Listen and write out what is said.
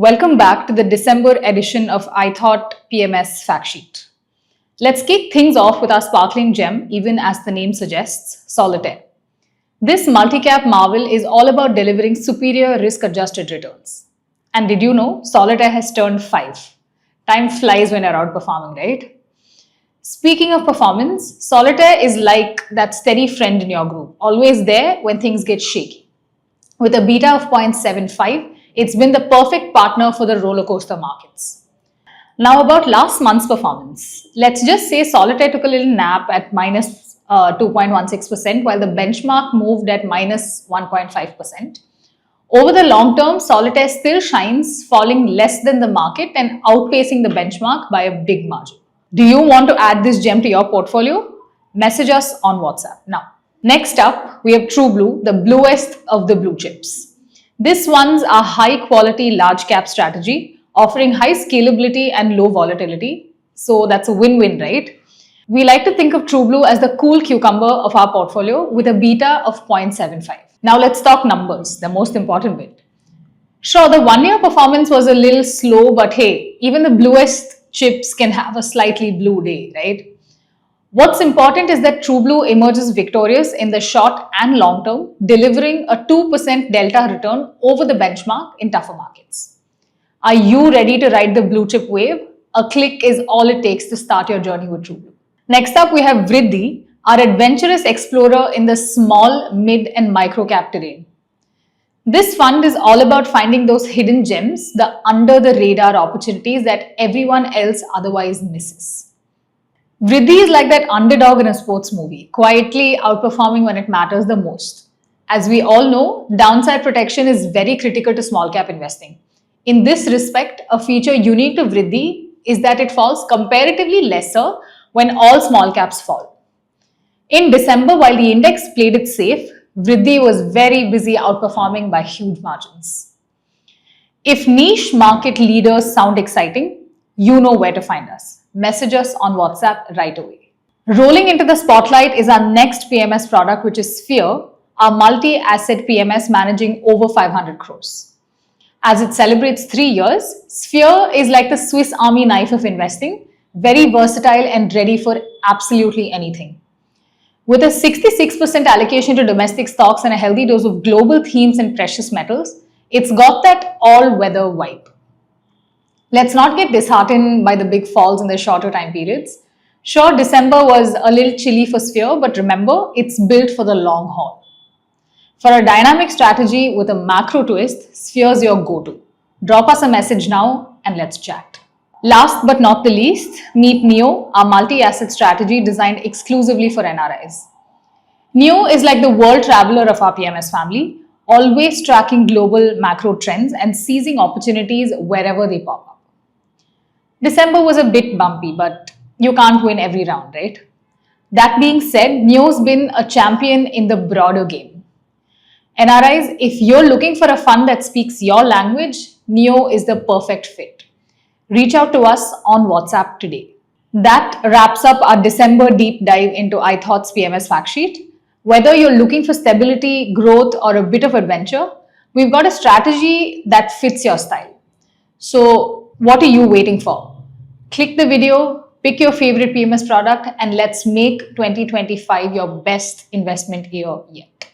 Welcome back to the December edition of iThought PMS Fact Sheet. Let's kick things off with our sparkling gem, even as the name suggests, Solitaire. This multi-cap marvel is all about delivering superior risk-adjusted returns. And did you know Solitaire has turned 5? Time flies when you're outperforming, right? Speaking of performance, Solitaire is like that steady friend in your group, always there when things get shaky. With a beta of 0.75, it's been the perfect partner for the roller coaster markets. Now about last month's performance. Let's just say Solitaire took a little nap at minus 2.16% while the benchmark moved at minus 1.5%. Over the long term, Solitaire still shines, falling less than the market and outpacing the benchmark by a big margin. Do you want to add this gem to your portfolio? Message us on WhatsApp now. Next up, we have TrueBlue, the bluest of the blue chips. This one's a high quality large cap strategy offering high scalability and low volatility. So that's a win-win, right? We like to think of TrueBlue as the cool cucumber of our portfolio with a beta of 0.75. Now let's talk numbers, the most important bit. Sure, the 1 year performance was a little slow, but hey, even the bluest chips can have a slightly blue day, right? What's important is that TrueBlue emerges victorious in the short and long term, delivering a 2% delta return over the benchmark in tougher markets. Are you ready to ride the blue chip wave? A click is all it takes to start your journey with TrueBlue. Next up, we have Vriddhi, our adventurous explorer in the small, mid, and micro cap terrain. This fund is all about finding those hidden gems, the under the radar opportunities that everyone else otherwise misses. Vriddhi is like that underdog in a sports movie, quietly outperforming when it matters the most. As we all know, downside protection is very critical to small cap investing. In this respect, a feature unique to Vriddhi is that it falls comparatively lesser when all small caps fall. In December, while the index played it safe, Vriddhi was very busy outperforming by huge margins. If niche market leaders sound exciting, you know where to find us. Message us on WhatsApp right away. Rolling into the spotlight is our next PMS product, which is Sphere, our multi-asset PMS managing over 500 crores. As it celebrates 3 years, Sphere is like the Swiss Army knife of investing, very versatile and ready for absolutely anything. With a 66% allocation to domestic stocks and a healthy dose of global themes and precious metals, it's got that all-weather vibe. Let's not get disheartened by the big falls in the shorter time periods. Sure, December was a little chilly for Sphere, but remember, it's built for the long haul. For a dynamic strategy with a macro twist, Sphere's your go-to. Drop us a message now and let's chat. Last but not the least, meet Neo, our multi-asset strategy designed exclusively for NRIs. Neo is like the world traveler of our PMS family, always tracking global macro trends and seizing opportunities wherever they pop up. December was a bit bumpy, but you can't win every round, right? That being said, Neo's been a champion in the broader game. NRIs, if you're looking for a fund that speaks your language, Neo is the perfect fit. Reach out to us on WhatsApp today. That wraps up our December deep dive into iThought's PMS fact sheet. Whether you're looking for stability, growth, or a bit of adventure, we've got a strategy that fits your style. So, what are you waiting for? Click the video, pick your favorite PMS product, and let's make 2025 your best investment year yet.